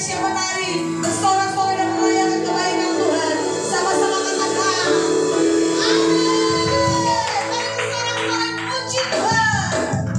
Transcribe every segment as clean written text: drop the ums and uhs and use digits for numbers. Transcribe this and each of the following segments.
siap menari, bersorak-sorai dan merayakan kebaikan Tuhan. Sama-sama katakan, amin. Mari bersorak-sorai memuji Tuhan.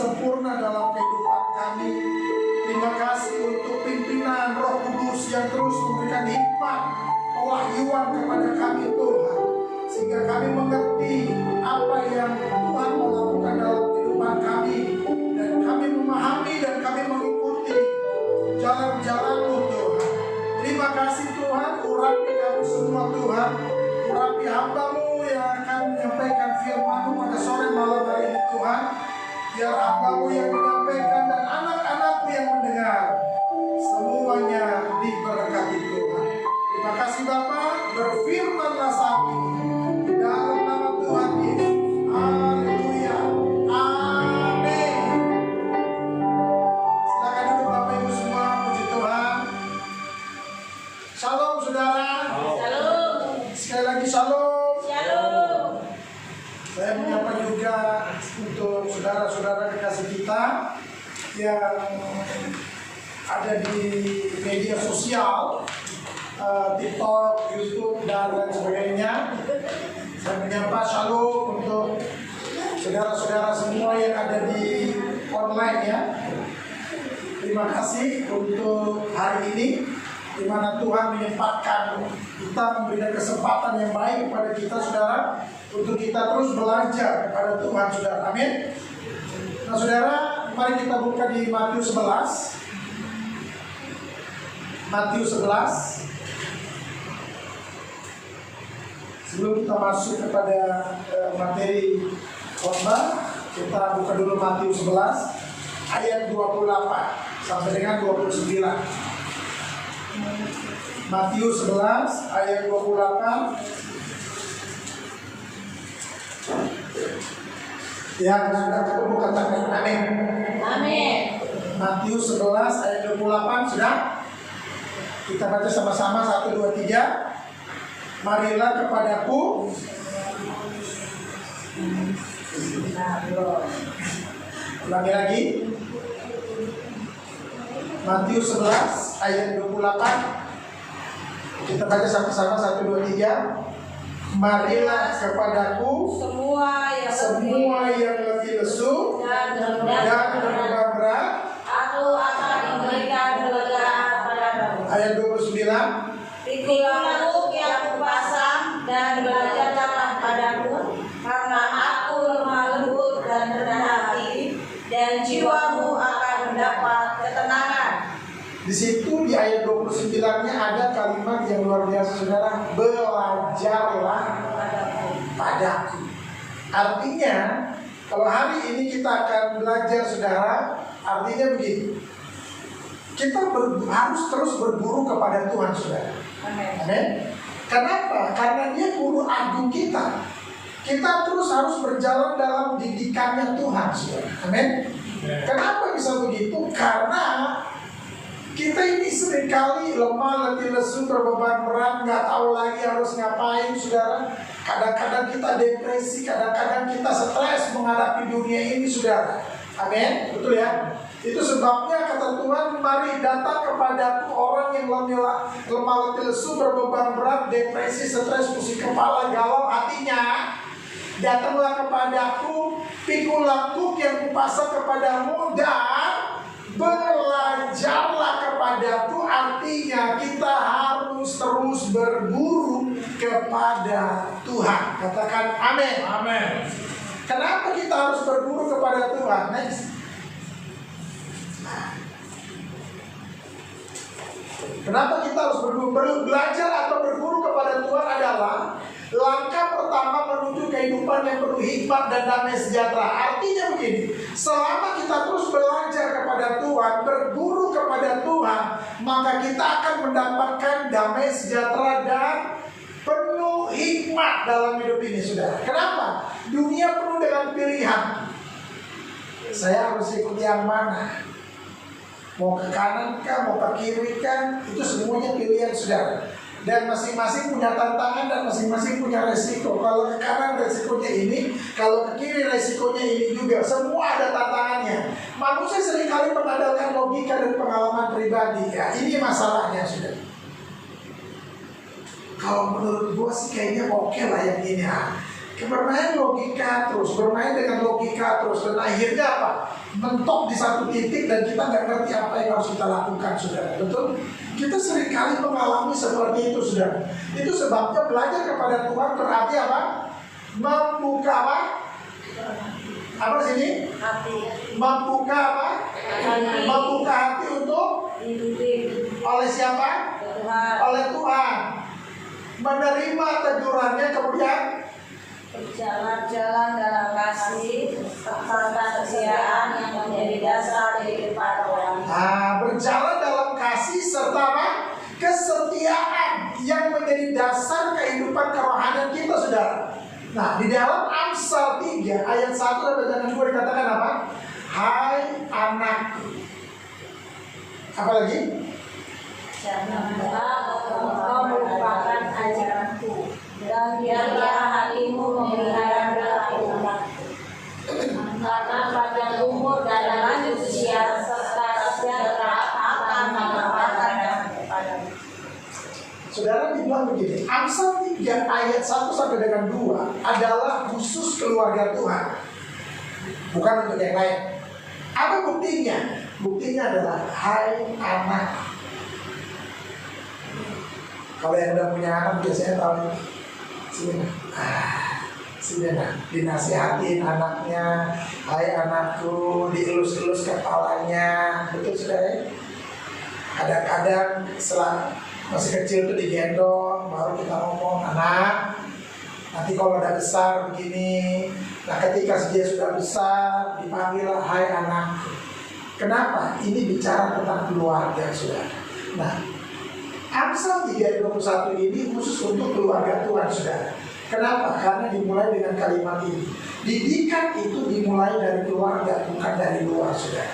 sempurna dalam kehidupan kami. Terima kasih untuk pimpinan Roh Kudus yang terus memberikan hikmat, pewahyuan kepada kami Tuhan, sehingga kami mengerti apa yang Tuhan mau lakukan dalam kehidupan kami, dan kami memahami dan kami mengikuti jalan-jalan-Mu Tuhan. Terima kasih Tuhan, urapi kami semua Tuhan, urapi hamba-Mu yang akan menyampaikan firman-Mu pada sore malam hari ini Tuhan. Biar hamba-Mu yang menyampaikan dan anak-anak-Mu yang mendengar, semuanya diberkati Tuhan. Terima kasih Bapa, berfirmanlah saat ini di dalam nama Tuhan Yesus. Haleluya. Amin. Silakan duduk Bapak Ibu semua, puji Tuhan. Shalom saudara. Shalom. Sekali lagi shalom. Shalom. Saya menyapa juga untuk saudara-saudara kekasih kita yang ada di media sosial, TikTok, YouTube, dan lain sebagainya. Saya menyapa shalom untuk saudara-saudara semua yang ada di online ya. Terima kasih untuk hari ini, di mana Tuhan menyempatkan kita, memberikan kesempatan yang baik kepada kita saudara, untuk kita terus belajar kepada Tuhan saudara. Amin. Nah saudara, mari kita buka di Matius 11. Matius 11. Sebelum kita masuk kepada materi khotbah, kita buka dulu Matius 11 ayat 28 sampai dengan 29. Matius 11 ayat 28. Ya, sudah ketemu katakan amin. Amin. Matius 11 ayat 28 sudah? Kita baca sama-sama 1, 2, 3. Marilah kepadaku. Ulangi lagi. Matius 11 ayat 28. Kita baca sama-sama 1, 2, 3. Marilah kepadaku Semua yang lebih lesu dan beban berat. aku akan memberikan kelegaan padamu. Ayat 29. Pikulah yang kupasang dan belajarlah padaku, karena aku lemah lembut dan rendah hati, dan jiwamu akan mendapat ketenangan. Di situ di ayat 29-nya ada kalimat yang luar biasa saudara, belajarlah padaku. Artinya kalau hari ini kita akan belajar saudara, artinya begini, kita harus terus berburu kepada Tuhan saudara. Amin. Kenapa? Karena Dia guru agung kita. Kita terus harus berjalan dalam didikannya Tuhan saudara. Amin. Kenapa bisa begitu? Karena kita ini seringkali lemah, letih, lesu, berbeban berat, nggak tahu lagi harus ngapain, saudara. Kadang-kadang kita depresi, kadang-kadang kita stres menghadapi dunia ini, saudara. Amin, betul ya? Itu sebabnya kata Tuhan, mari datang kepadaku orang yang lemah, letih, lesu, berbeban berat, depresi, stres, pusing kepala, galau hatinya. Datanglah kepadaku, pikulah kuk yang kupasang kepadamu, dan belajarlah kepadaku. Artinya kita harus terus berburu kepada Tuhan. Katakan amin. Amin. Kenapa kita harus berburu kepada Tuhan? Next. Kenapa kita harus berburu? Belajar atau berburu kepada Tuhan adalah langkah pertama menuju kehidupan yang penuh hikmat dan damai sejahtera. Artinya begini, selama kita terus belajar kepada Tuhan, berburu kepada Tuhan, maka kita akan mendapatkan damai sejahtera dan penuh hikmat dalam hidup ini, saudara. Kenapa? Dunia penuh dengan pilihan. Saya harus ikut yang mana? Mau ke kanan kah, mau ke kiri kah? Itu semuanya pilihan, saudara. Dan masing-masing punya tantangan dan masing-masing punya resiko. Kalau ke kanan resikonya ini, kalau ke kiri resikonya ini juga. Semua ada tantangannya. Manusia seringkali mengandalkan logika dan pengalaman pribadi. Ya, ini masalahnya sudah. Kalau menurut gua sih kayaknya oke lah yang ini. Bermain logika terus, bermain dengan logika terus, dan akhirnya apa? Mentok di satu titik dan kita nggak ngerti apa yang harus kita lakukan, saudara. Betul? Kita seringkali mengalami seperti itu, saudara. Itu sebabnya belajar kepada Tuhan berarti apa? Membuka apa? Apa di sini? Hati. Membuka apa? Hati. Membuka hati untuk oleh siapa? Tuhan. Oleh Tuhan. Menerima tegurannya, kemudian Berjalan-jalan dalam kasih serta kesetiaan yang menjadi dasar kehidupan orang. berjalan dalam kasih serta apa? Kesetiaan yang menjadi dasar kehidupan kerohanian kita, saudara. Nah, di dalam Amsal 3 ayat 1 dan 2 dikatakan apa? Hai anakku. Apa lagi? Janganlah engkau melupakan ajaranku, dan biarlah hatimu memelihara peraturan. Karena pada umur dan lanjut usia serta sejahtera akan menambahkan kepadamu. Saudara dibilang begini, Amsal 3 ayat 1 sampai dengan 2 adalah khusus keluarga Tuhan, bukan untuk yang lain. Apa buktinya? Buktinya adalah hai anak. Kalau yang udah punya anak biasanya tahu ini. Sini nah, dinasihatin anaknya, hai anakku, dielus-elus kepalanya, betul saudara? Kadang-kadang setelah masih kecil tuh digendong, baru kita ngomong, anak, nanti kalau udah besar begini. Nah, ketika dia sudah besar, dipanggil hai anakku. Kenapa? Ini bicara tentang keluarga, saudara. Nah, Amsal 3:21 ini khusus untuk keluarga Tuhan, saudara. Kenapa? Karena dimulai dengan kalimat ini. Didikan itu dimulai dari keluarga, bukan dari luar, saudara.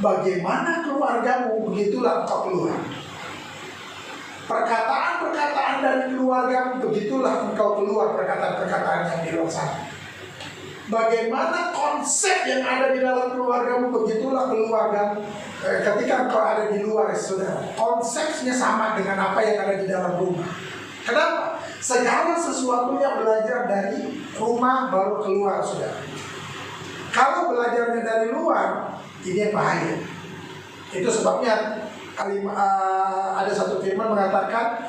Bagaimana keluargamu, begitulah engkau keluar. Perkataan-perkataan dari keluargamu, begitulah engkau keluar perkataan-perkataan yang di luar sana. Bagaimana konsep yang ada di dalam keluargamu, begitulah keluargamu. Ketika engkau ada di luar, saudara, konsepnya sama dengan apa yang ada di dalam rumah. Kenapa? Segala sesuatunya belajar dari rumah baru keluar, saudara. Kalau belajarnya dari luar, ini yang bahaya. Itu sebabnya ada satu firman mengatakan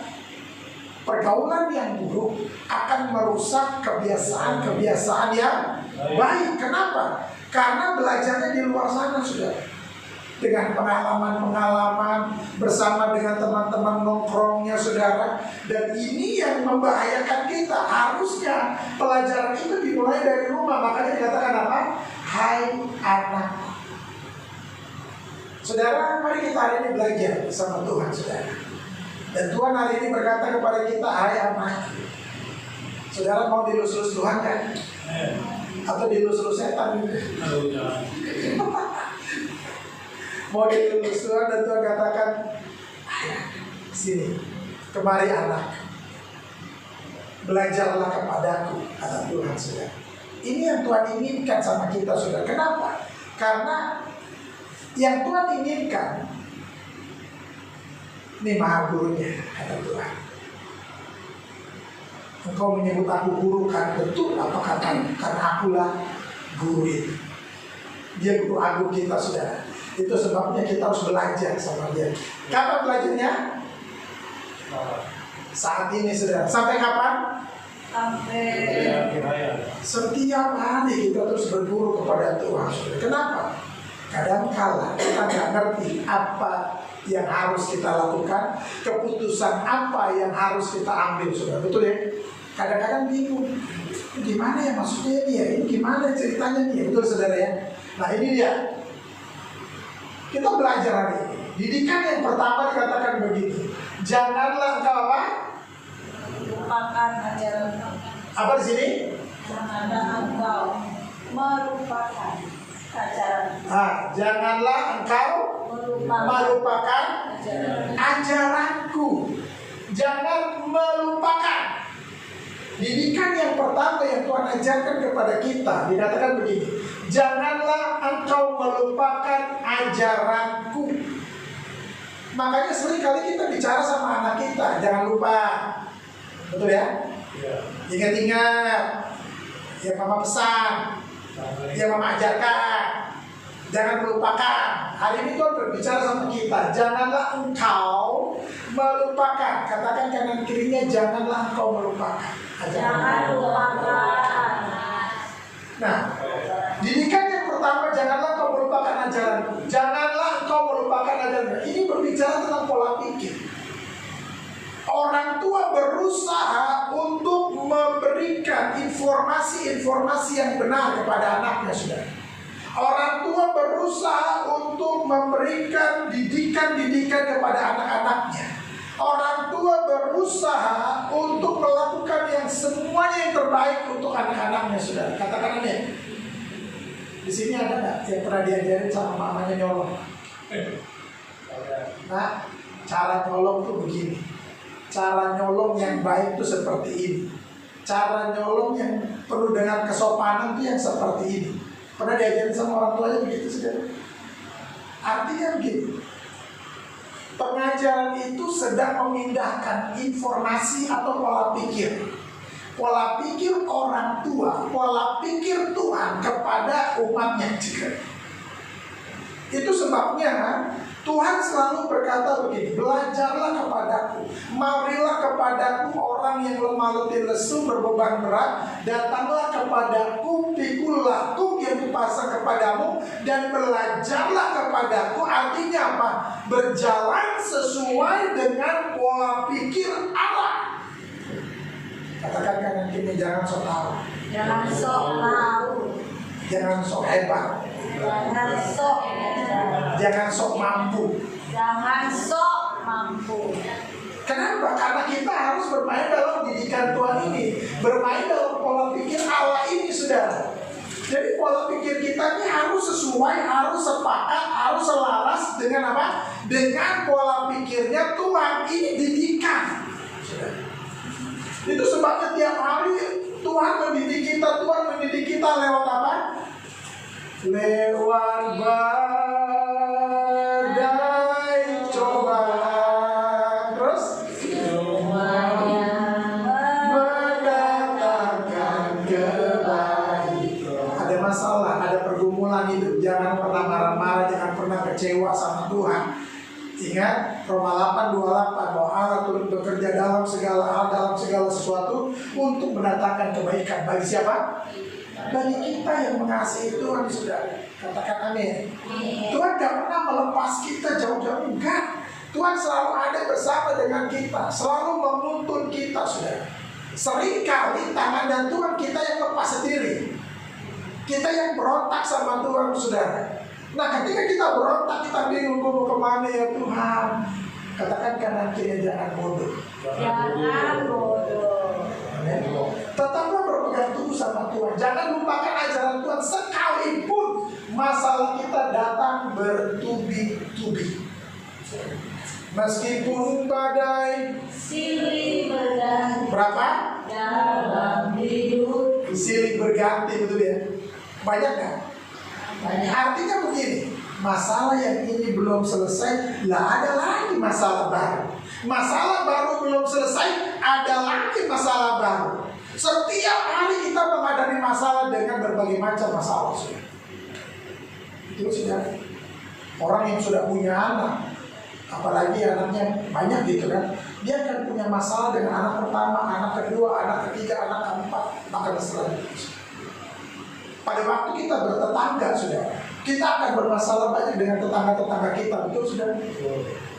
pergaulan yang buruk akan merusak kebiasaan-kebiasaan yang baik. Kenapa? Karena belajarnya di luar sana, saudara. Dengan pengalaman-pengalaman bersama dengan teman-teman nongkrongnya, saudara. Dan ini yang membahayakan kita. Harusnya pelajaran itu dimulai dari rumah. Makanya dikatakan apa? Hai anak. Saudara, mari kita hari ini belajar bersama Tuhan, saudara. Dan Tuhan hari ini berkata kepada kita, hai anak. Saudara mau dilus-lus Tuhan kan? Atau dilus-lus setan gitu? Mau dilus Tuhan dan Tuhan katakan, ayo sini, kemari anak, belajarlah kepadaku, kata Tuhan, saudara. Ini yang Tuhan inginkan sama kita, saudara. Kenapa? Karena yang Tuhan inginkan, ini maha gurunya, kata Tuhan. Engkau menyebut aku guru kan? Betul apa kata? Karena akulah guru itu. Dia guru agung kita, saudara. Itu sebabnya kita harus belajar sama dia. Kapan belajarnya? Saat ini, saudara. Sampai kapan? Sampai setiap hari kita terus berguru kepada Tuhan, saudara. Kenapa? Kadang-kala kita nggak ngerti apa yang harus kita lakukan, keputusan apa yang harus kita ambil, saudara. Betul ya? Kadang-kadang bingung. Gimana ya maksudnya ini ya? Ini gimana ceritanya nih? Betul, saudara ya? Nah, ini dia. Kita belajar hari ini. Didikan yang pertama dikatakan begini. Janganlah engkau apa? lupakan ajaran. Apa di sini? Janganlah engkau melupakan ajaran. Janganlah engkau melupakan ajaranku. Jangan melupakan. Didikan yang pertama yang Tuhan ajarkan kepada kita dikatakan begini. Janganlah engkau melupakan ajaranku. Makanya seringkali kita bicara sama anak kita, jangan lupa. Betul ya? Ingat-ingat. yang mama pesan, yang mama ajarkan. Jangan melupakan. Hari ini Tuhan berbicara sama kita. Janganlah engkau melupakan. Katakan kanan kirinya, janganlah engkau melupakan. Jangan lupakan. Nah, didikan yang pertama, janganlah engkau melupakan ajaranku. Janganlah engkau melupakan ajaranku. Ini berbicara tentang pola pikir. Orang tua berusaha untuk memberikan informasi-informasi yang benar kepada anaknya, saudara. Orang tua berusaha untuk memberikan didikan-didikan kepada anak-anaknya. Orang tua berusaha untuk melakukan yang semuanya yang terbaik untuk anak-anaknya, saudara. Katakan amin. Di sini ada nggak yang pernah diajarin sama mamanya nyolong? Nah, cara nyolong tuh begini. Cara nyolong yang baik tuh seperti ini. Cara nyolong yang penuh dengan kesopanan tuh yang seperti ini. Pernah diajarin sama orang tuanya begitu, saudara? Artinya begini, pengajaran itu sedang memindahkan informasi atau pola pikir. Pola pikir orang tua, pola pikir Tuhan kepada umatnya juga. Itu sebabnya Tuhan selalu berkata begini, belajarlah kepadaku, marilah kepadaku orang yang lemah letih lesu berbeban berat, datanglah kepadaku, pikulah tuk yang kupasang kepadamu, dan belajarlah kepadaku. Artinya apa? Berjalan sesuai dengan pola pikir Allah. Katakan kanan kiri, jangan sok tahu, Jangan sok tahu. jangan sok hebat, Jangan sok. jangan sok mampu. Jangan sok mampu. Kenapa? Karena kita harus bermain dalam didikan Tuhan ini, bermain dalam pola pikir Allah ini, saudara. Jadi pola pikir kita ini harus sesuai, harus sepakat, harus selaras dengan apa? Dengan pola pikirnya Tuhan. Ini didikan, saudara. Itu sebabnya tiap hari Tuhan mendidik kita. Tuhan mendidik kita lewat apa? Lewat badai cobaan, terus mendatangkan kebaikan. Ada masalah, ada pergumulan hidup, jangan pernah marah-marah, jangan pernah kecewa sama Tuhan. Ingat Roma 8:28 bahwa Allah turut bekerja dalam segala hal, dalam segala sesuatu untuk mendatangkan kebaikan. Bagi siapa? Bagi kita yang mengasihi Tuhan, saudara. Katakan amin. Tuhan gak pernah melepas kita jauh-jauh, enggak. Tuhan selalu ada bersama dengan kita, selalu menuntun kita, saudara. Seringkali tangan dan Tuhan kita yang lepas sendiri. Kita yang berontak sama Tuhan, saudara. Nah, ketika kita berontak, kita bingung mau kemana ya Tuhan. Katakan kanan kiri, jangan bodoh. Jangan bodoh. Tetaplah berpegang teguh sama Tuhan. Jangan lupakan ajaran Tuhan sekalipun masalah kita datang bertubi-tubi. Meskipun badai Silih berganti berapa? dalam hidup. Silih berganti, betul ya? Banyak kan? Banyak. Artinya begini, masalah yang ini belum selesai, lah ada lagi masalah baru. Masalah baru belum selesai, ada lagi masalah baru. Setiap hari kita menghadapi masalah dengan berbagai macam masalah. Itu sudah orang yang sudah punya anak, apalagi anaknya banyak gitu kan, dia akan punya masalah dengan anak pertama, anak kedua, anak ketiga, anak keempat, bahkan selanjutnya. Pada waktu kita bertetangga, sudah kita akan bermasalah banyak dengan tetangga-tetangga kita, betul sudah?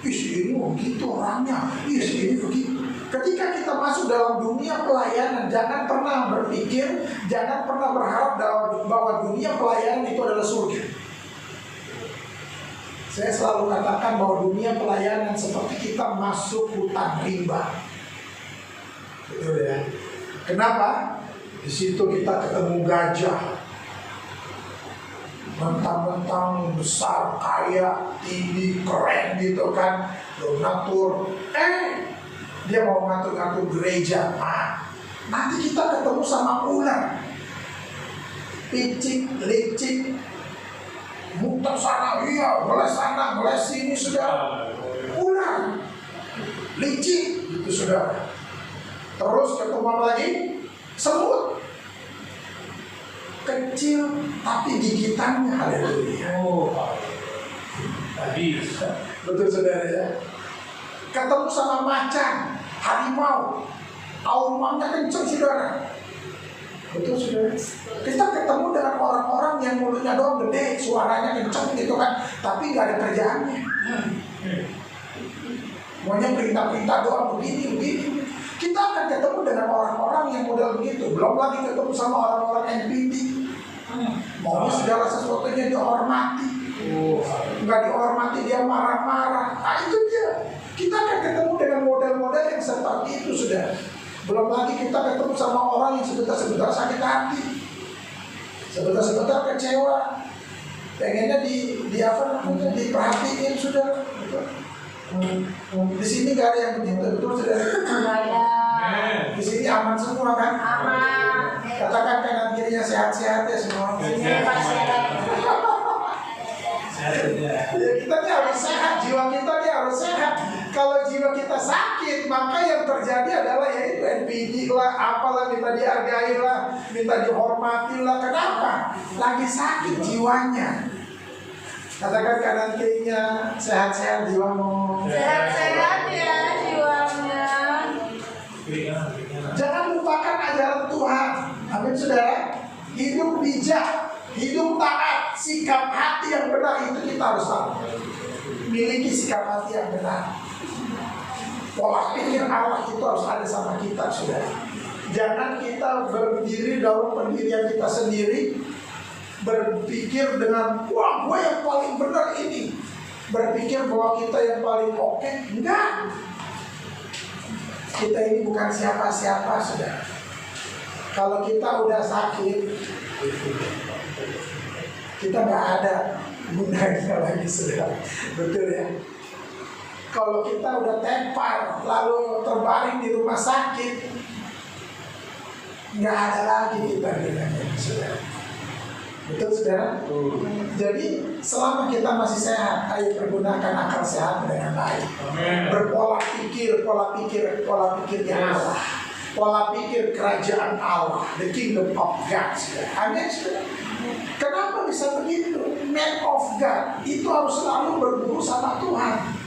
Ini begitu orangnya, ini begitu. Ketika kita masuk dalam dunia pelayanan, jangan pernah berpikir, jangan pernah berharap bahwa dunia pelayanan itu adalah surga. Saya selalu katakan bahwa dunia pelayanan seperti kita masuk hutan rimba. Betul ya? Kenapa? Di situ kita ketemu gajah. Mentang-mentang besar, kaya, tinggi, keren gitu kan, donatur. Dia mau ngatur-ngatur gereja. Nah, nanti kita ketemu sama ular, picik, licik, muter sana, iya, ngeles sana, ngeles sini, sudah. Ular, licik, itu sudah. Terus ketemu apa lagi? Semut. kecil tapi gigitannya haleluya. Betul saudara ya. Ketemu sama macan, harimau, aumanya kenceng saudara. Betul saudara. Kita ketemu dengan orang-orang yang mulutnya doang gede, suaranya kenceng gitu kan, tapi nggak ada kerjaannya. Maunya perintah-perintah doang begini. Kita akan ketemu dengan orang-orang yang model begitu. Belum lagi ketemu sama orang-orang NPT. Maunya segala sesuatunya dihormati. Nggak dihormati dia marah-marah. Nah itu dia. Kita akan ketemu dengan model-model yang seperti itu sudah. Belum lagi kita ketemu sama orang yang sebentar-sebentar sakit hati, sebentar-sebentar kecewa, pengennya diperhatiin sudah. Di sini gak ada yang begitu, betul sudah. Di sini aman semua kan? Aman. Katakan kanan kirinya sehat-sehat ya semua. Ya kita nih harus sehat, jiwa kita nih harus sehat. Kalau jiwa kita sakit, maka yang terjadi adalah yaitu NPD lah, apalah, minta dihargai lah, minta dihormati lah. Kenapa? Lagi sakit jiwanya. Katakan kanan kirinya sehat-sehat jiwamu. Sehat-sehat ya jiwanya. Jangan lupakan ajaran Tuhan. Amin saudara. Hidup bijak, hidup taat, sikap hati yang benar itu kita harus tahu. Miliki sikap hati yang benar. Pola pikir Allah itu harus ada sama kita saudara. Jangan kita berdiri dalam pendirian kita sendiri, berpikir dengan wah gue yang paling benar ini, berpikir bahwa kita yang paling oke. Enggak. Kita ini bukan siapa-siapa saudara. Kalau kita udah sakit, kita nggak ada gunanya lagi saudara. Betul ya. Kalau kita udah tepar lalu terbaring di rumah sakit, nggak ada lagi kita gunanya saudara. Betul saudara? Jadi selama kita masih sehat, ayo pergunakan akal sehat dengan baik. Berpola pikir yang Allah, pola pikir kerajaan Allah, the kingdom of God. Amin saudara. Kenapa bisa begitu? Man of God itu harus selalu berguru sama Tuhan.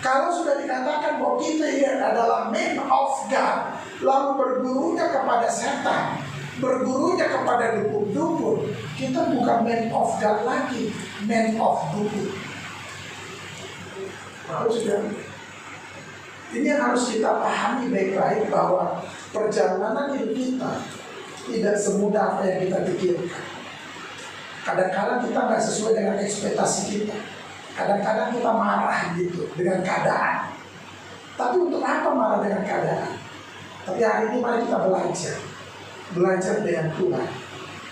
Kalau sudah dikatakan bahwa kita ini adalah man of God, lalu bergurunya kepada setan, bergurunya kepada dukun-dukun, kita bukan man of God lagi, man of dukun. Ini yang harus kita pahami baik-baik, bahwa perjalanan hidup kita tidak semudah apa yang kita pikirkan. Kadang-kadang kita nggak sesuai dengan ekspektasi kita. Kadang-kadang kita marah gitu dengan keadaan. Tapi untuk apa marah dengan keadaan? Tapi hari ini mari kita belajar dengan Tuhan,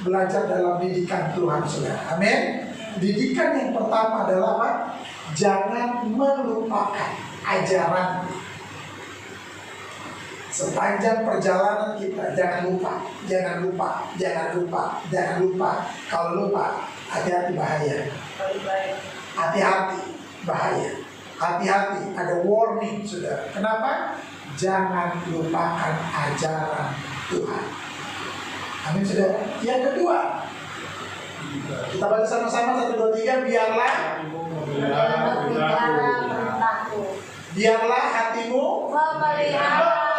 belajar dalam didikan Tuhan saudara. Amin. Didikan yang pertama adalah apa? Jangan melupakan ajaran. Sepanjang perjalanan kita jangan lupa. Kalau lupa, hati-hati bahaya. Hati-hati bahaya. Hati-hati, ada warning saudara. Kenapa? Jangan lupakan ajaran Tuhan. Amin saudara. Yang kedua, kita baca sama-sama 1, 2, 3. Biarlah hatimu memelihara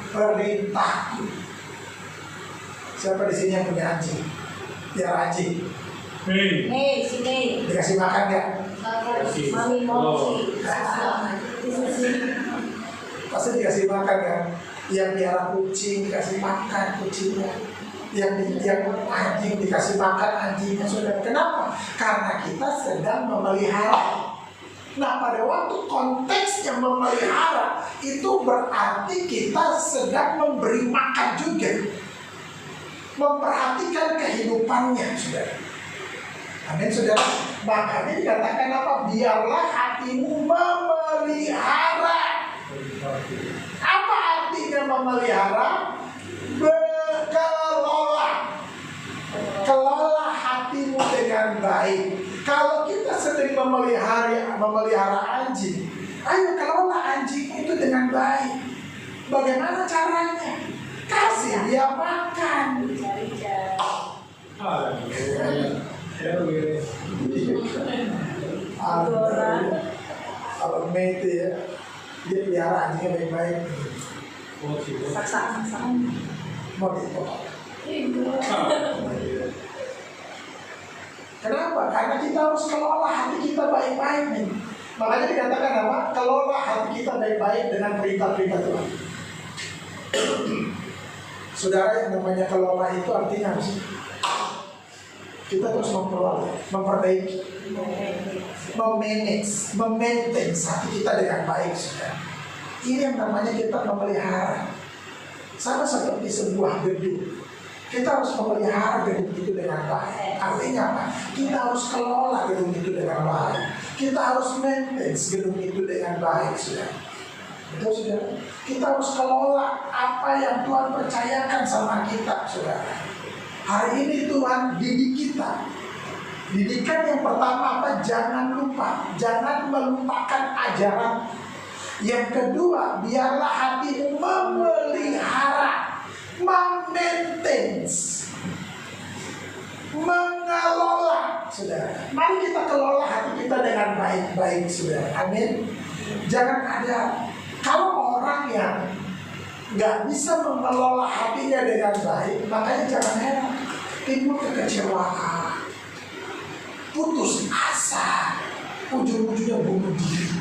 perintahku. Siapa di sini yang punya anjing? Biar anjing. Nih, sini. Dikasih makan gak? Mami mochi. Pasti dikasih makan kan? Yang piara kucing dikasih makan kucingnya. Yang anjing dikasih makan anjingnya saudara. Kenapa? Karena kita sedang memelihara. Nah pada waktu konteksnya memelihara, itu berarti kita sedang memberi makan juga, memperhatikan kehidupannya saudara. Amin saudara. Makanya dikatakan apa? Biarlah hatimu memelihara. Apa artinya memelihara? Kelola hatimu dengan baik. Kalau kita sedang memelihara anjing, ayo kelola anjing itu dengan baik. Bagaimana caranya? Kasih dia makan. Kalau mete ya, dia pelihara anjingnya baik-baik. Saksa. Mau dipotong. Kenapa? Karena kita harus kelola hati kita baik-baik nih. Makanya dikatakan apa? Kelola hati kita baik-baik dengan perintah-perintah Tuhan. Saudara, yang namanya kelola itu artinya apa sih? Kita terus mengelola, memperbaiki, memaintain hati kita dengan baik, saudara. Ini yang namanya kita memelihara. Sama seperti sebuah gedung. Kita harus memelihara gedung itu dengan baik. Artinya apa? Kita harus kelola gedung itu dengan baik. Kita harus maintain gedung itu dengan baik, saudara. Betul, saudara? Kita harus kelola apa yang Tuhan percayakan sama kita, saudara. Hari ini Tuhan didik kita. Didikan yang pertama apa? Jangan lupa, jangan melupakan ajaran. Yang kedua, biarlah hatimu memelihara, memaintain, mengelola, saudara. Mari kita kelola hati kita dengan baik-baik, saudara. Amin. Jangan ada, kalau orang yang nggak bisa mengelola hatinya dengan baik, makanya jangan heran timbul kekecewaan, putus asa, ujung-ujungnya bunuh diri.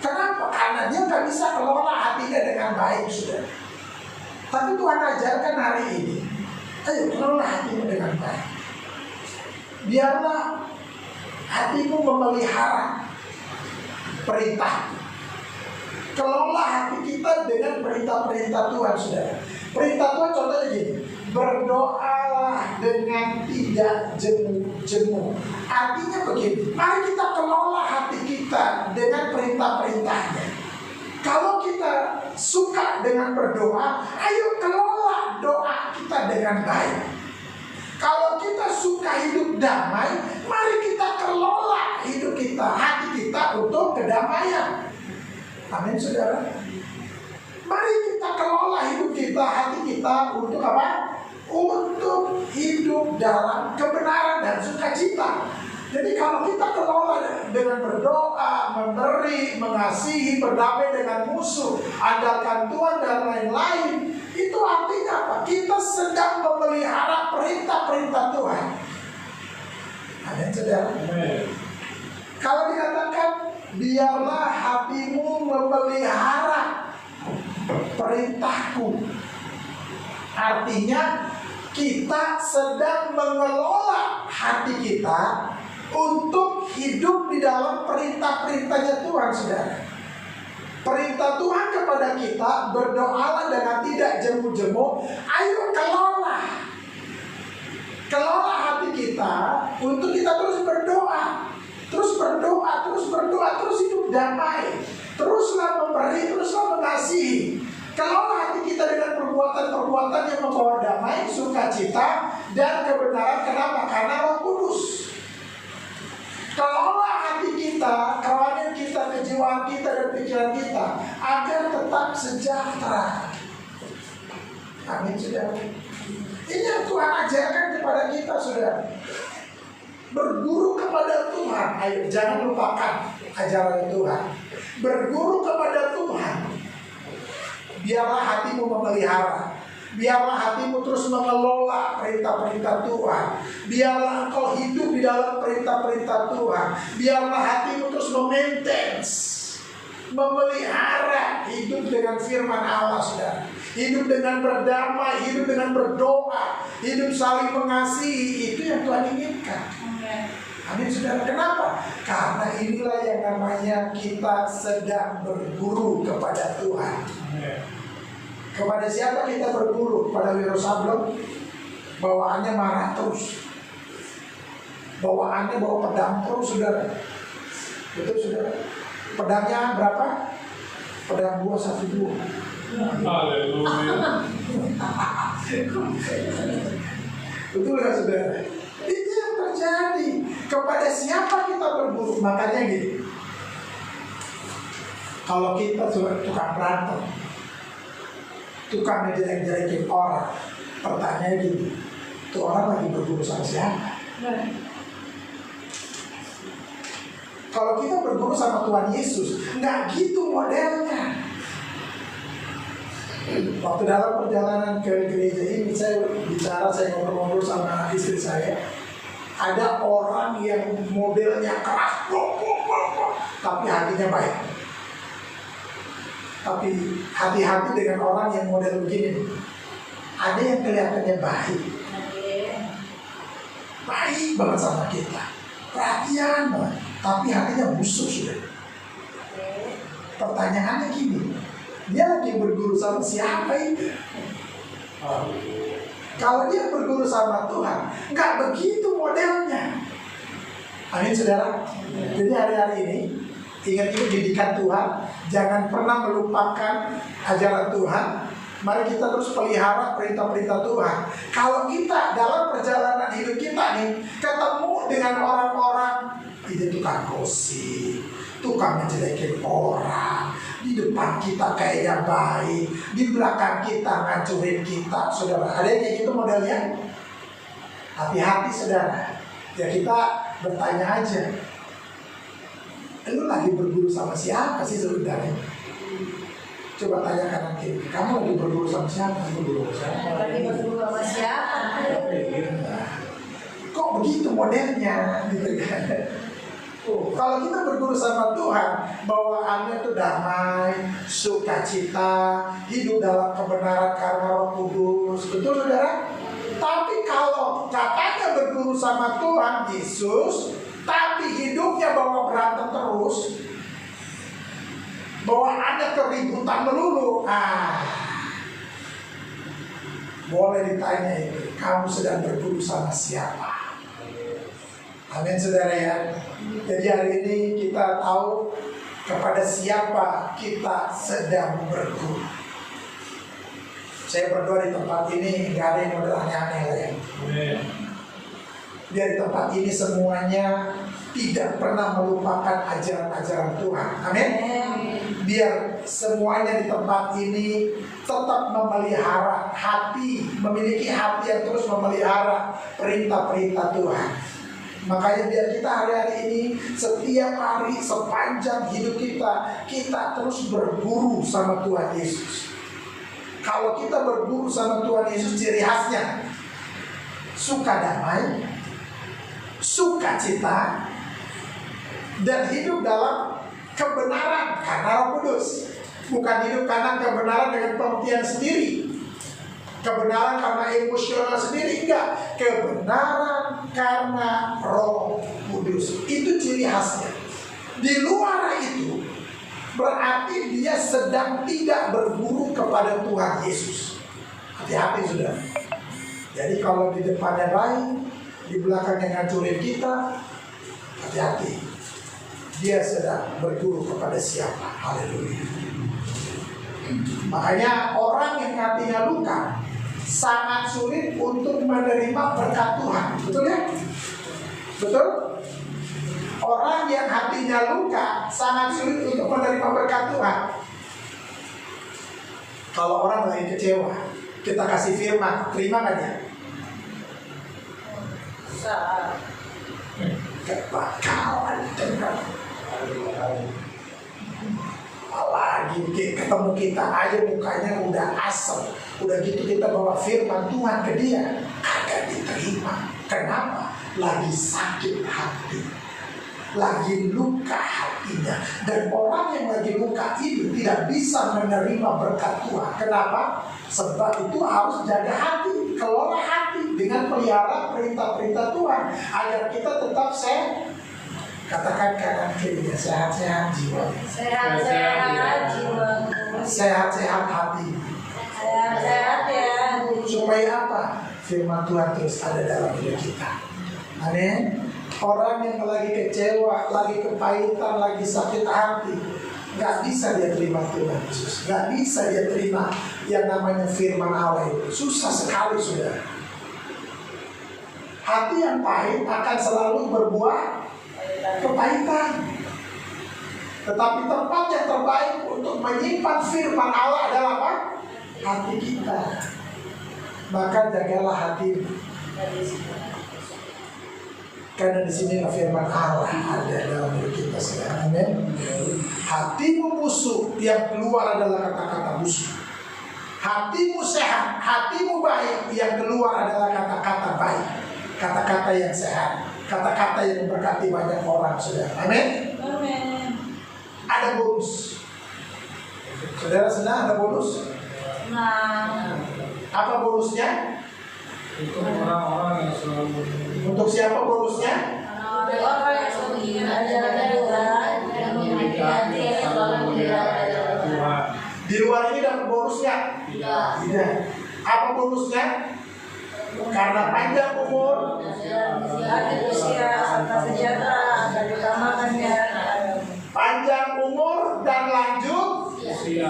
Kenapa? Karena dia nggak bisa kelola hatinya dengan baik, saudara. Tapi Tuhan ajarkan hari ini, ayo kelola hatimu dengan baik. Biarlah hatimu memelihara perintah. Kelola hati kita dengan perintah-perintah Tuhan, saudara. Perintah Tuhan contohnya gini, berdoalah dengan tidak jemu-jemu. Artinya begini, mari kita kelola hati kita dengan perintah-perintahnya. Kalau kita suka dengan berdoa, ayo kelola doa kita dengan baik. Kalau kita suka hidup damai, mari kita kelola hidup kita, hati kita untuk kedamaian. Amin, saudara. Mari kita kelola hidup kita, hati kita untuk apa? Untuk hidup dalam kebenaran dan sukacita. Jadi kalau kita kelola dengan berdoa, memberi, mengasihi, berdamai dengan musuh, andalkan Tuhan dan lain-lain, itu artinya apa? Kita sedang memelihara perintah-perintah Tuhan. Amin, saudara. Kalau dikatakan biarlah hatimu memelihara perintahku, artinya kita sedang mengelola hati kita untuk hidup di dalam perintah-perintahnya Tuhan, saudara. Perintah Tuhan kepada kita, berdoalah dengan tidak jemu-jemu. Ayo kelola hati kita untuk kita terus berdoa. Terus berdoa, terus hidup damai. Teruslah memberi, teruslah mengasihi. Kelola hati kita dengan perbuatan-perbuatan yang membawa damai, sukacita, dan kebenaran. Kenapa? Karena Roh Kudus. Kelola hati kita, kerohanian kita, kejiwaan kita, dan pikiran kita agar tetap sejahtera. Amin, saudara. Ini yang Tuhan ajarkan kepada kita, saudara. Berguru kepada Tuhan. Ayo, jangan lupakan ajaran Tuhan. Berguru kepada Tuhan. Biarlah hatimu memelihara. Biarlah hatimu terus mengelola perintah-perintah Tuhan. Biarlah engkau hidup di dalam perintah-perintah Tuhan. Biarlah hatimu terus memaintain, memelihara hidup dengan firman Allah, saudara. Hidup dengan berdamai, hidup dengan berdoa, hidup saling mengasihi. Itu yang Tuhan inginkan. Amin, saudara. Kenapa? Karena inilah yang namanya kita sedang berguru kepada Tuhan. Kepada siapa kita berguru? Pada Wiro Sablon. Bawaannya marah terus, bawaannya bawa pedang terus, saudara. Betul, saudara. Pedangnya berapa? Pedang 2 1 2. Haleluya. Betul ya, saudara? Itu yang terjadi. Kepada siapa kita berguru? Makanya gini, kalau kita tukang berantem, tukang ngejelek-jelekin orang, pertanyaannya gini, itu orang lagi berguru sama siapa? Kalau kita berguru sama Tuhan Yesus, nggak gitu modelnya. Waktu dalam perjalanan ke gereja ini, saya ngobrol-ngobrol sama istri saya. Ada orang yang modelnya keras, tapi hatinya baik. Tapi hati-hati dengan orang yang model begini. Ada yang kelihatannya baik banget sama kita, perhatian banget, tapi hatinya busuk sudah. Pertanyaannya gini, dia lagi berguru sama siapa itu? Kalau dia berguru sama Tuhan, nggak begitu modelnya. Amin saudara. Jadi hari-hari ini ingat-ingat didikan Tuhan, jangan pernah melupakan ajaran Tuhan. Mari kita terus pelihara perintah-perintah Tuhan. Kalau kita dalam perjalanan hidup kita nih ketemu dengan orang-orang, itu tukang gosip, tukang menjelekin orang, di depan kita kayaknya baik, di belakang kita ngancurin kita, saudara. Ada yang kayak gitu modelnya? Hati-hati saudara. Ya kita bertanya aja, lu lagi berguru sama siapa sih sebenarnya? Coba tanya kanan kiri, kamu lagi berguru sama siapa? Lagi berguru sama siapa? Kok begitu modelnya? Gitu kan? Kalau kita berguru sama Tuhan, bawaannya tuh damai, sukacita, hidup dalam kebenaran karena Roh Kudus, betul saudara? Tapi kalau katanya berguru sama Tuhan Yesus, tapi hidupnya bawa berantem terus, bahwa ada keributan melulu, boleh ditanya itu, kamu sedang berguru sama siapa? Amin saudara ya. Jadi hari ini kita tahu kepada siapa kita sedang berguru. Saya berdoa di tempat ini nggak ada yang model aneh-aneh ya. Biar di tempat ini semuanya tidak pernah melupakan ajaran-ajaran Tuhan. Amin. Biar semuanya di tempat ini tetap memelihara hati, memiliki hati yang terus memelihara perintah-perintah Tuhan. Makanya biar kita hari-hari ini, setiap hari sepanjang hidup kita terus berguru sama Tuhan Yesus. Kalau kita berguru sama Tuhan Yesus, ciri khasnya suka damai, sukacita, dan hidup dalam kebenaran karena Roh Kudus. Bukan hidup karena kebenaran dengan pengertian sendiri, kebenaran karena emosional sendiri, enggak. Kebenaran karena Roh Kudus. Itu ciri khasnya. Di luar itu berarti dia sedang tidak berguru kepada Tuhan Yesus. Hati-hati sudah. Jadi kalau di depannya baik, di belakangnya ngancurin kita, hati-hati. Dia sedang berguru kepada siapa? Haleluya. Makanya orang yang hatinya luka sangat sulit untuk menerima berkat Tuhan. Betul ya? Betul? Orang yang hatinya luka sangat sulit untuk menerima berkat Tuhan. Kalau orang lagi kecewa, kita kasih firman, terima gak dia? Kebakalan dengar. Apalagi ketemu kita aja mukanya udah asem. Udah gitu kita bawa firman Tuhan ke dia, kagak diterima. Kenapa? Lagi sakit hati, lagi luka hatinya. Dan orang yang lagi luka itu tidak bisa menerima berkat Tuhan. Kenapa? Sebab itu harus jaga hati, kelola hati dengan pelihara perintah-perintah Tuhan, agar kita tetap sehat. Katakan kanan kirinya, sehat-sehat jiwa, Sehat-sehat jiwa, sehat-sehat hati. sehat-sehat ya. Supaya apa? Firman Tuhan terus ada dalam hidup kita. Amin. Orang yang lagi kecewa, lagi kepahitan, lagi sakit hati, nggak bisa dia terima Tuhan Yesus, nggak bisa dia terima yang namanya firman Allah itu. Susah sekali sudah. Hati yang pahit akan selalu berbuah kepahitan. Tetapi tempat yang terbaik untuk menyimpan firman Allah adalah apa? Hati kita. Maka jagalah hatimu. Karena di sini firman Allah ada dalam hidup kita sekarang. Amin. Hatimu busuk, yang keluar adalah kata-kata busuk. Hatimu sehat, hatimu baik, yang keluar adalah kata-kata baik, kata-kata yang sehat, kata-kata yang memberkati banyak orang, saudara. Amin. Amin. Ada bonus. Saudara senang ada bonus? Nah, Apa bonusnya? Untuk orang-orang yang selalu Untuk siapa bonusnya? untuk orang yang sembunyi ajaran Tuhan dan memiliki hati yang selalu memelihara Tuhan. Di luar ini dapat bonusnya? Tidak. Apa bonusnya? Karena panjang umur, hati usia serta sejahtera dan utamakannya. panjang umur dan lanjut. Usia.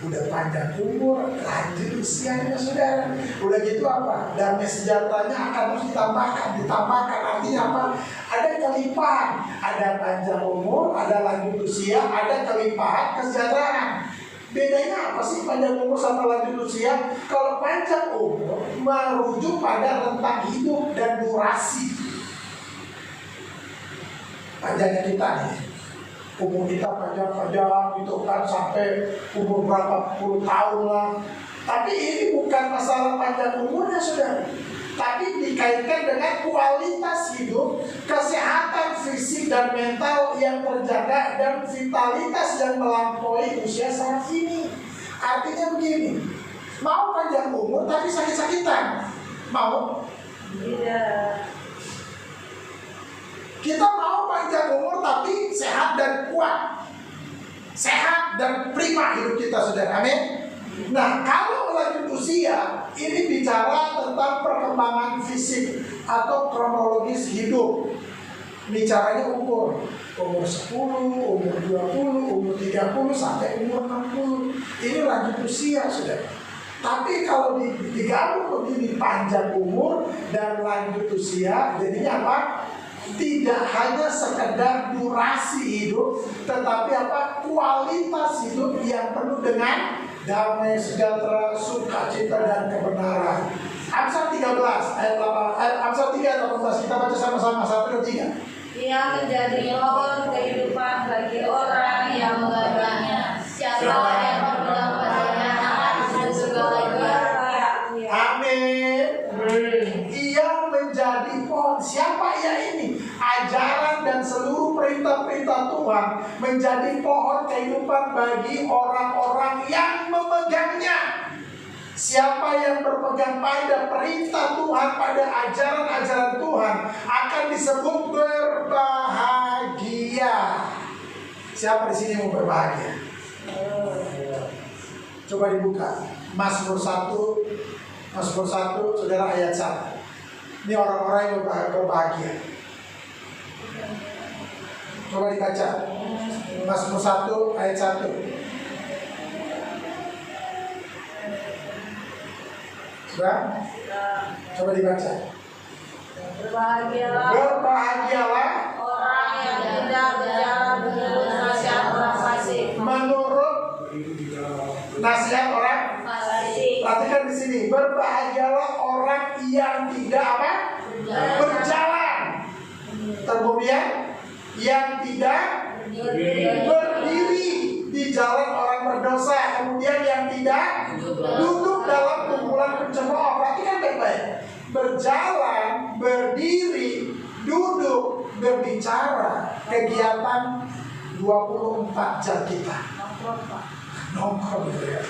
Udah panjang umur, lanjut usianya, saudara. Udah gitu apa? Damai sejahteranya akan terus ditambahkan. Artinya apa? Ada kelimpahan, ada panjang umur, ada lanjut usia, ada kelimpahan kesejahteraan. Bedanya apa sih panjang umur sama lanjut usia? Kalau panjang umur merujuk pada rentang hidup dan durasi. Panjangnya kita nih, umur kita panjang gitu kan, sampai umur berapa puluh tahun lah. Tapi ini bukan masalah panjang umurnya, saudara, tapi dikaitkan dengan kualitas hidup, kesehatan fisik dan mental yang terjaga, dan vitalitas yang melampaui usia saat ini. Artinya begini, mau panjang umur tapi sakit-sakitan, mau? Tidak. Kita mau panjang umur tapi sehat dan kuat, sehat dan prima hidup kita, saudara. Amin. Nah, kalau lanjut usia, ini bicara tentang perkembangan fisik atau kronologis hidup. Bicaranya umur 10, umur 20, umur 30 sampai umur 60. Ini lanjut usia, saudara. Tapi kalau digabung begini, panjang umur dan lanjut usia, jadinya apa? Tidak hanya sekedar durasi hidup, tetapi apa? Kualitas hidup yang penuh dengan damai, sejahtera, sukacita dan kebenaran. Amsal 13 ayat 8, Amsal 3 ayat 18, kita baca sama-sama 1 dan 3. Ia menjadi pohon kehidupan bagi orang yang menggagahnya. Siapa yang berpegang padanya akan hidup segala-galanya. Amin. Ia menjadi pohon. Siapa ia ini? Ajaran dan seluruh perintah-perintah Tuhan menjadi pohon kehidupan bagi orang-orang yang memegangnya. Siapa yang berpegang pada perintah Tuhan, pada ajaran-ajaran Tuhan, akan disebut berbahagia. Siapa di sini mau berbahagia? Coba dibuka Mazmur 1, saudara, ayat 1. Ini orang-orang yang berbahagia. Coba dibaca Mazmur 1 ayat 1. Coba dibaca. Berbahagialah orang yang tidak berjalan menurut nasihat orang fasik. menurut nasihat orang. Perhatikan di sini, berbahagialah orang yang tidak apa? Berjalan. Kemudian yang tidak berdiri di jalan orang berdosa. Kemudian yang tidak duduk dalam kumpulan pencemooh. Perhatikan baik-baik. Berjalan, berdiri, duduk, berbicara, kegiatan 24 jam kita. Nongkrong gitu ya.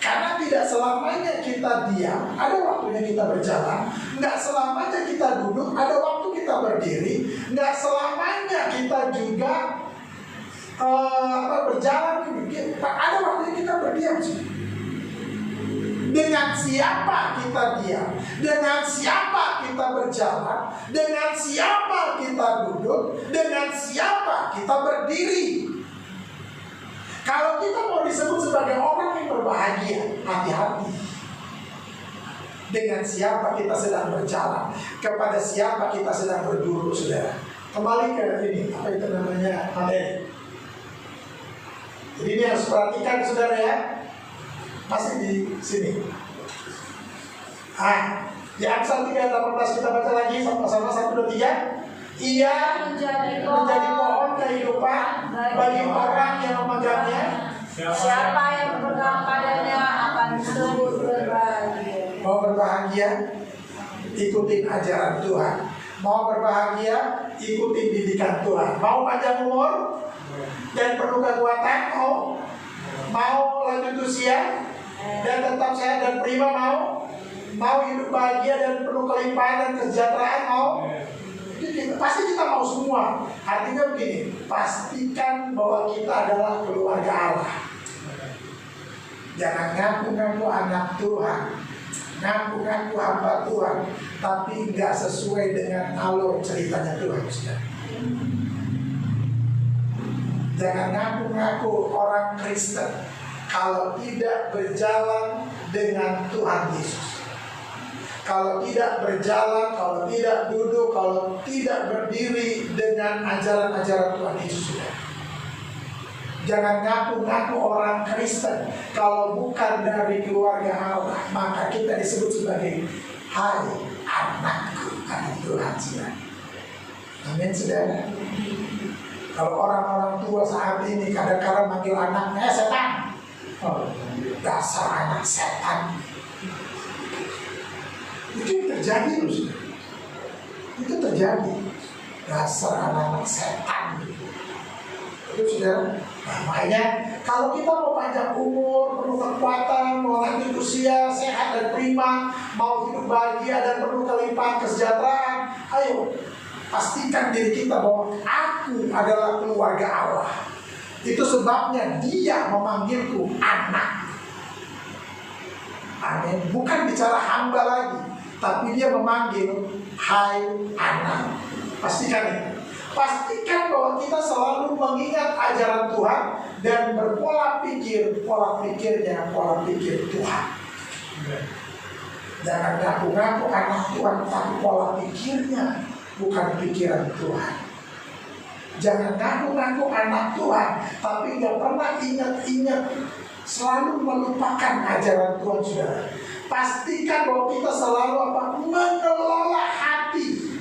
Karena tidak selamanya kita diam, ada waktunya kita berjalan. Nggak selamanya kita duduk, ada waktu kita berdiri. Nggak selamanya kita juga berjalan, ada waktunya kita berdiam sih. Dengan siapa kita diam, dengan siapa kita berjalan, dengan siapa kita duduk, dengan siapa kita berdiri. Kalau kita mau disebut sebagai orang yang berbahagia, hati-hati. Dengan siapa kita sedang berjalan, kepada siapa kita sedang berduduk, saudara. Kembali ke ini, apa itu namanya, materi. Jadi ini harus perhatikan, saudara ya. Masih di sini. Di Amsal 3:18 kita baca lagi sama-sama 1, 2, 3. Ia menjadi pohon kehidupan bagi orang yang memegangnya. Siapa yang berpegang padanya akan disebut berbahagia. Mau berbahagia? Ikutin ajaran Tuhan. Mau berbahagia? Ikutin didikan Tuhan. Mau panjang umur dan penuh kekuatan? Mau lanjut usia dan tetap sehat dan prima? Mau hidup bahagia dan penuh kelimpahan dan kesejahteraan? Pasti kita mau semua. Artinya begini, pastikan bahwa kita adalah keluarga Allah. Jangan ngaku-ngaku anak Tuhan, ngaku-ngaku hamba Tuhan, tapi nggak sesuai dengan alur ceritanya Tuhan. Jangan ngaku-ngaku orang Kristen kalau tidak berjalan dengan Tuhan Yesus. Kalau tidak berjalan, kalau tidak duduk, kalau tidak berdiri dengan ajaran-ajaran Tuhan Yesus. Jangan ngaku-ngaku orang Kristen kalau bukan dari keluarga Allah, maka kita disebut sebagai hai anakku, anak Tuhan, saudara. Amin, saudara. Kalau orang-orang tua saat ini kadang-kadang manggil anaknya setan, dasar anak setan. Itu yang terjadi loh, saudara. Itu terjadi. Dasar anak-anak setan. Itu saudara. Nah, makanya kalau kita mau panjang umur, penuh kekuatan, mau lanjut usia, sehat dan prima, mau hidup bahagia dan penuh kelimpahan kesejahteraan, ayo pastikan diri kita bahwa aku adalah keluarga Allah. Itu sebabnya Dia memanggilku anak. Amin. Bukan bicara hamba lagi, tapi Dia memanggil hai anak. Pastikan itu. Pastikan bahwa kita selalu mengingat ajaran Tuhan dan berpola pikir, pola pikirnya pola pikir Tuhan. Jangan ngaku-ngaku anak Tuhan, tapi pola pikirnya bukan pikiran Tuhan. Jangan ngaku-ngaku anak Tuhan, tapi nggak pernah ingat-ingat, selalu melupakan ajaran Tuhan, saudara. Pastikan bahwa kita selalu mengelola hati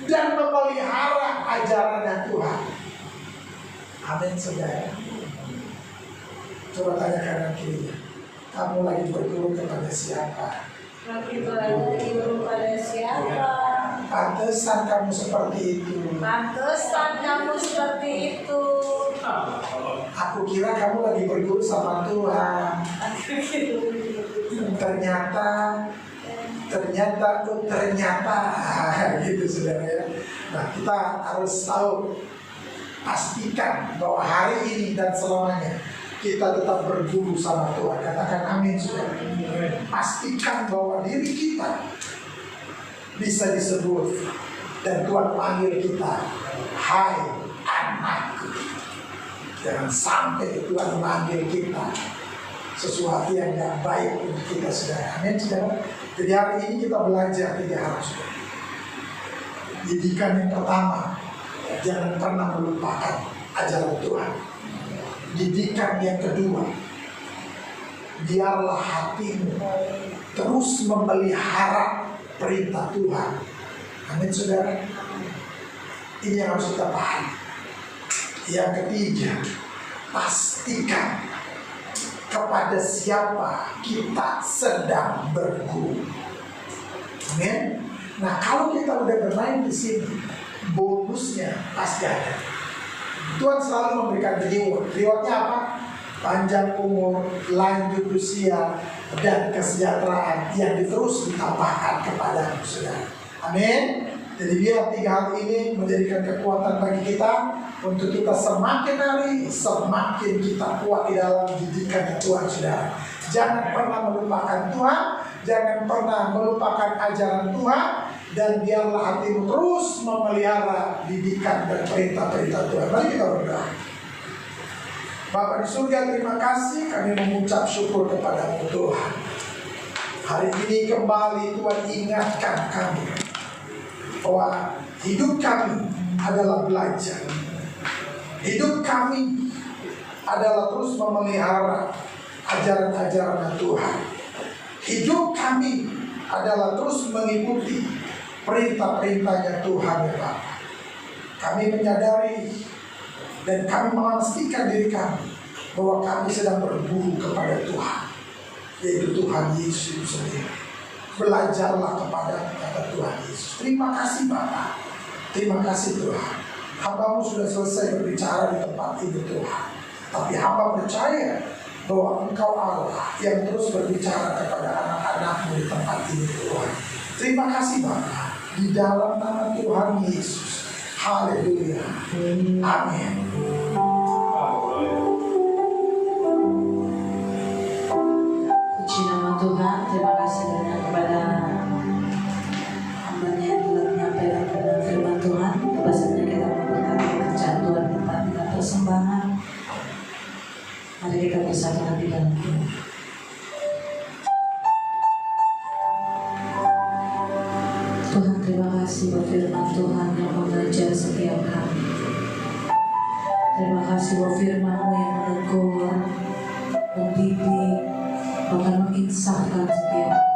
dan memelihara ajaran Tuhan. Amin, saudara. Coba tanya kanan kirinya, kamu lagi berguru kepada siapa? Lagi berguru pada siapa? Pantesan kamu seperti itu. Pantesan kamu seperti itu. Aku kira kamu lagi berguru sama Tuhan. Ternyata gitu, saudara ya. Nah, kita harus tahu, pastikan bahwa hari ini dan selamanya kita tetap berguru sama Tuhan. Katakan amin, saudara. Pastikan bahwa diri kita bisa disebut dan Tuhan panggil kita hai anakku. Jangan sampai Tuhan memanggil kita sesuatu yang tidak baik untuk kita, saudara. Amin, saudara. Jadi hari ini kita belajar 3 hal, saudara. Didikan yang pertama, jangan pernah melupakan ajaran Tuhan. Didikan yang kedua, biarlah hatimu terus memelihara perintah Tuhan. Amin, saudara. Ini yang harus kita pahami. Yang ketiga, pastikan kepada siapa kita sedang berguru. Amin. Nah, kalau kita udah bermain di sini, bonusnya pasti ada. Tuhan selalu memberikan reward. Rewardnya apa? Panjang umur, lanjut usia, dan kesejahteraan yang terus ditambahkan kepada saudara. Amin. Jadi biar 3 hal ini menjadikan kekuatan bagi kita untuk kita semakin hari semakin kita kuat di dalam didikan Tuhan, saudara. Jangan pernah melupakan Tuhan, jangan pernah melupakan ajaran Tuhan, dan biarlah hatimu terus memelihara didikan dan perintah-perintah Tuhan. Mari kita berdoa. Bapa di surga, terima kasih, kami mengucap syukur kepada-Mu Tuhan. Hari ini kembali Tuhan ingatkan kami bahwa hidup kami adalah belajar. Hidup kami adalah terus memelihara ajaran-ajaran Tuhan. Hidup kami adalah terus mengikuti perintah-perintahnya Tuhan ya Bapa. Kami menyadari dan kami memastikan diri kami bahwa kami sedang berburu kepada Tuhan, yaitu Tuhan Yesus sendiri. Belajarlah kepada kata Tuhan Yesus. Terima kasih Bapa. Terima kasih Tuhan. Hamba-Mu sudah selesai berbicara di tempat ini Tuhan. Tapi hamba percaya bahwa Engkau Allah yang terus berbicara kepada anak-anak-Mu di tempat ini Tuhan. Terima kasih Bapa. Di dalam nama Tuhan Yesus. Haleluya. Amin. Puji nama Tuhan. Terima kasih banyak kepada hamba-Nya yang telah menyampaikan firman Tuhan. Bahasanya kita memberkati pekerjaan Tuhan tempat kita persembahan. Mari kita bersatu hati dalam doa. Tuhan, terima kasih buat firman Tuhan yang mengajar setiap kami. Terima kasih buat firman-Mu yang menegur, mendidik, bahkan menginsafkan setiap kami.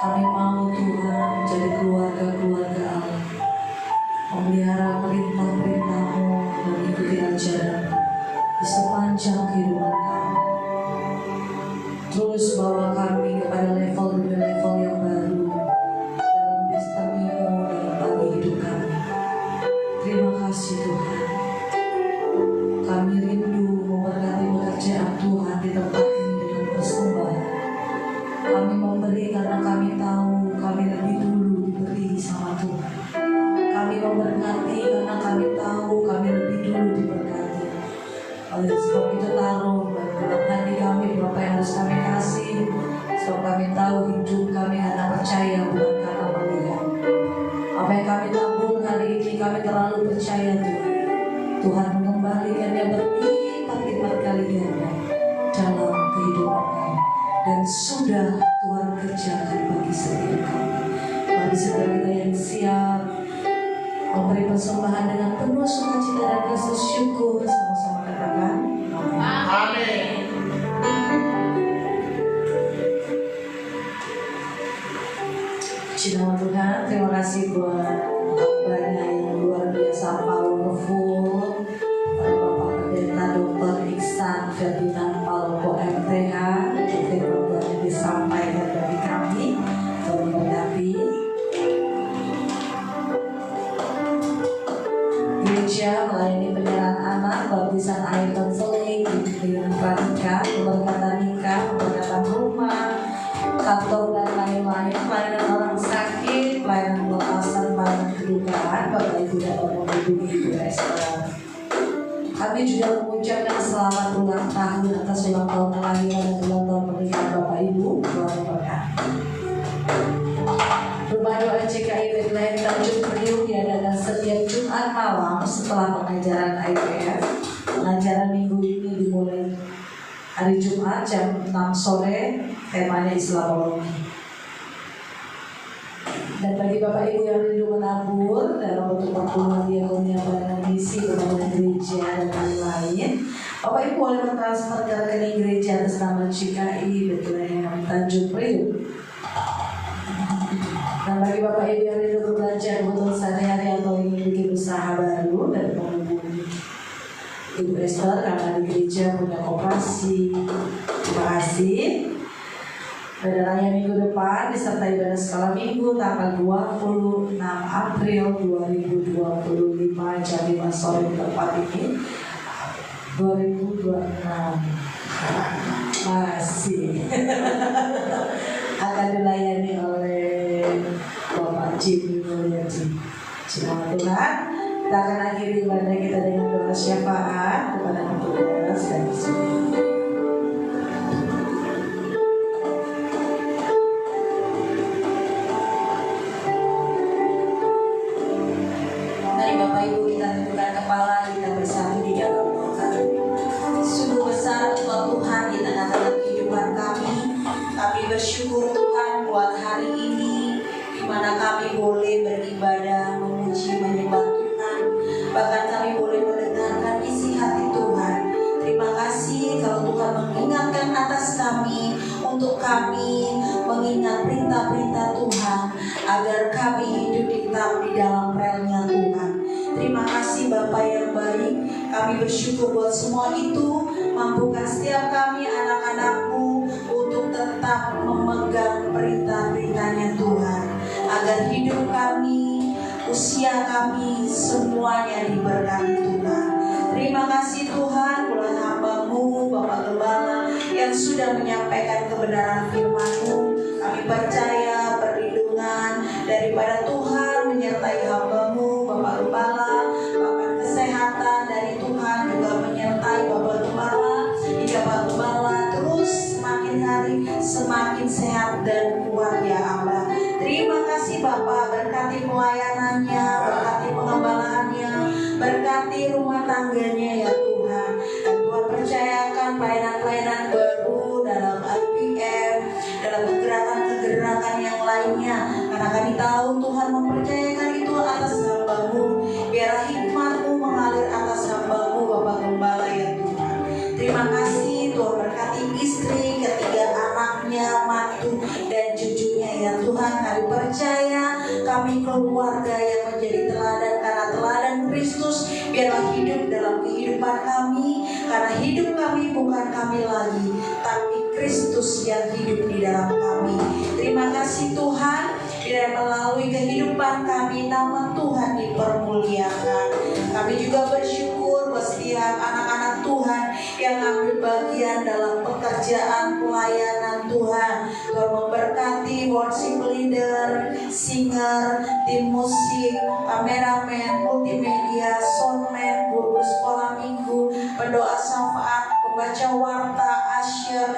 Kami mau Tuhan menjadi keluarga-keluarga Allah, memelihara perintah-perintah-Mu dan mengikuti ajaran-Mu di sepanjang kehidupan kami. Terus bawa kami kepada level demi level yang baru dalam destiny-Mu dalam pagi hidup kami. Terima kasih Tuhan. Kami rindu memberkati pekerjaan Tuhan di tempat ini dengan persembahan. Kami memberi karena kami tahu kami lebih dulu diberi sama Tuhan. Kami memberkati karena kami tahu kami lebih dulu diberkati. Oleh sebab itu taruh dalam hati kami berapa yang harus kami kasih. Sebab kami tahu hidup kami karena percaya bukan karena melihat. Apa yang kami tabur hari ini kami terlalu percaya Tuhan. Tuhan mengembalikannya berlipat-lipat kali ganda dalam kehidupan kami. Dan sudah Tuhan kerjakan bagi setiap kami. Bagi setiap kita yang siap memberi persembahan dengan penuh sukacita dan rasa syukur, sama-sama katakan amin. Puji nama Tuhan. Terima kasih buat hamba-Nya yang luar biasa powerful, Bapak Pendeta Dr. Iksan Ferdinand Palko MTH. Firman Tuhan yang disampaikan bagi kami untuk memberkati gereja, melayani penyerahan anak, baptisan air konseling, dengan pranika, pemberkatan nikah, pemberkatan rumah, kantor dan lain-lain, pelayanan orang sakit, pelayanan pelepasan, pelayanan kedukaan. Bapak Ibu dapat menghubungi Ibu Esther. Kami juga mengucapkan selamat ulang tahun atas ulang tahun kelahiran dan ulang tahun pernikahan Bapak Ibu. Tuhan memberkati. Rumah doa CKI Bethlehem Tanjung Priok diadakan setiap Jumat malam setelah pengajaran IPF. Pengajaran minggu ini dimulai hari Jumat jam 6 sore. Temanya Islam Moloki. Dan bagi Bapak Ibu yang rindu menabur dalam bentuk patungan diakonia pelayanan misi, pembangunan gereja dan lain-lain, Bapak Ibu boleh mentransfer ke rekening gereja atas nama CKI Bethlehem Tanjung Priok. Dan bagi Bapak Ibu yang rindu berbelanja kebutuhan sehari-hari atau ingin bikin usaha baru dan menghubungi Ibu Esther karena di gereja punya koperasi. Terima kasih. Pada raya minggu depan disertai ibadah skala minggu tanggal 26 April 2025 jam 5 sore di tempat ini 2026 masih akan dilayani oleh Bapak Jimmy Mulyadi. Selamat Tuhan. Kita akan akhiri ibadah kita dengan doa syafaat kepada petugas dan semua. Mari Bapak Ibu kita tundukkan kepala, kita bersatu di dalam doa. Sungguh besar Engkau Tuhan di tengah-tengah kehidupan kami. Kami bersyukur Tuhan buat hari ini, di mana kami boleh beribadah, memuji, menyembah Tuhan. Bahkan kami boleh mendengarkan isi hati Tuhan. Terima kasih kalau Tuhan mengingatkan atas kami untuk kami mengingat perintah-perintah Tuhan, agar kami hidup tetap di dalam relnya Tuhan. Terima kasih Bapa yang baik, kami bersyukur buat semua itu. Mampukan setiap kami anak-anak-Mu untuk tetap memegang perintah-perintahnya Tuhan, agar hidup kami, usia kami, semuanya diberkati Tuhan. Terima kasih Tuhan buat hamba-Mu, Bapak Gembala, yang sudah menyampaikan kebenaran firman-Mu. Kami percaya perlindungan daripada Tuhan menyertai hamba-Mu, Bapak Gembala. Bahkan kesehatan dari Tuhan juga menyertai Bapak Gembala, hingga Bapak Gembala terus semakin hari semakin sehat dan kuat ya Allah. Terima kasih Bapak, berkati pelayanannya, berkati pengembalaannya, berkati rumah tangganya ya Tuhan. Dan Tuhan percayakan pelayanan-pelayanan baru dalam IPM, dalam kegerakan-kegerakan yang lainnya, karena kami tahu Tuhan mempercayakan itu atas hamba-Mu. Biarlah hikmat-Mu mengalir atas hamba-Mu Bapak Gembala ya Tuhan. Terima kasih Tuhan, berkati istri, ketiga anaknya, mantu dan cucunya ya Tuhan. Kami percaya kami keluarga yang menjadi teladan, karena teladan Kristus biarlah hidup dalam kehidupan kami, karena hidup kami bukan kami lagi, tapi Kristus yang hidup di dalam kami. Terima kasih Tuhan, biar melalui kehidupan kami nama Tuhan dipermuliakan. Kami juga bersyukur buat setiap anak-anak Tuhan yang ambil bagian dalam pekerjaan pelayanan Tuhan. Tuhan memberkati worship leader, singer, tim musik, kameramen, multimedia, soundman, guru sekolah minggu, pendoa syafaat, pembaca warta, usher.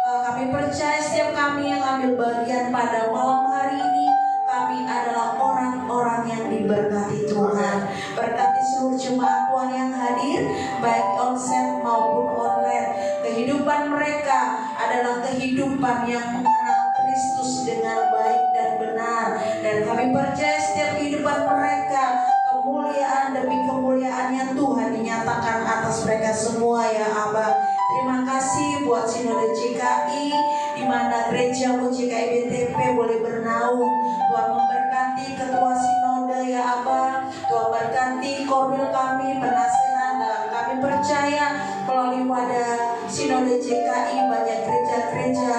Kami percaya setiap kami yang ambil bagian pada malam hari ini, kami adalah orang-orang yang diberkati Tuhan. Berkati seluruh jemaat Tuhan yang hadir, baik onsite maupun online. Kehidupan mereka adalah kehidupan yang mengenal Kristus dengan baik dan benar. Dan kami percaya setiap kehidupan mereka, kemuliaan demi kemuliaannya Tuhan dinyatakan atas mereka semua ya Abah. Terima kasih buat Sinode GKI, di mana gereja-Mu GKI BTP boleh bernaung. Tuhan memberkati ketua Sinode ya Abah. Tuhan berkati korwil kami, penasehat, dan kami percaya melalui wadah Sinode GKI banyak gereja-gereja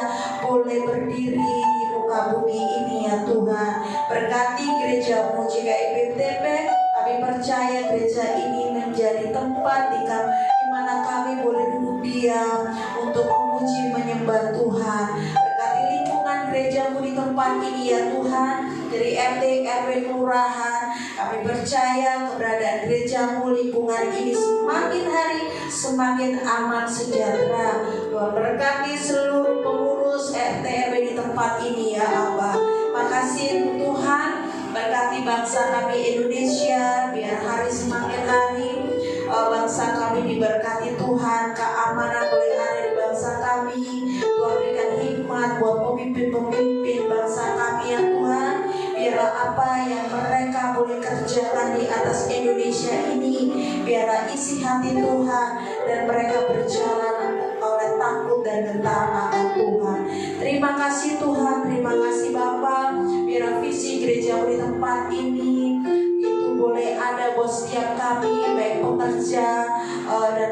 boleh berdiri di muka bumi ini ya Tuhan. Berkati gereja-Mu GKI BTP, kami percaya gereja ini menjadi tempat di mana kami boleh duduk diam untuk memuji menyembah Tuhan. Berkati lingkungan gereja-Mu di tempat ini ya Tuhan, dari RT, RW, kelurahan. Kami percaya keberadaan gereja-Mu, lingkungan ini semakin hari semakin aman sejahtera. Tuhan berkati seluruh pengurus RT, RW di tempat ini ya Abah. Makasih Tuhan, berkati bangsa kami Indonesia, biar hari semakin hari bangsa kami diberkati Tuhan. Keamanan boleh ada di bangsa kami. Tuhan berikan hikmat buat pemimpin-pemimpin bangsa kami ya Tuhan. Biarlah apa yang mereka boleh kerjakan di atas Indonesia ini, biarlah isi hati Tuhan, dan mereka berjalan oleh takut dan gentar akan Tuhan. Terima kasih Tuhan, terima kasih Bapa. Biarlah visi gereja di tempat ini boleh ada buat setiap kami, baik pekerja dan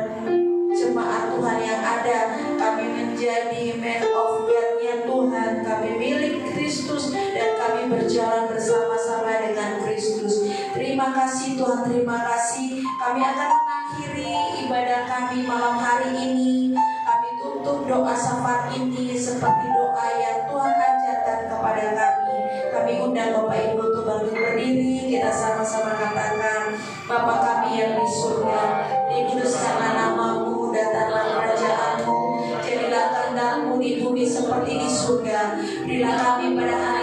jemaat Tuhan yang ada. Kami menjadi man of God-nya Tuhan. Kami milik Kristus dan kami berjalan bersama-sama dengan Kristus. Terima kasih Tuhan, terima kasih. Kami akan mengakhiri ibadah kami malam hari ini. Kami tutup doa syafaat ini seperti doa yang Tuhan ajarkan kepada kami. Kami undang Bapak Ibu untuk berdiri. Kita sama-sama katakan, Bapa kami yang di surga, dikuduskanlah nama-Mu, datanglah kerajaan-Mu, jadilah kehendak-Mu di bumi seperti di surga. Berilah kami pada hari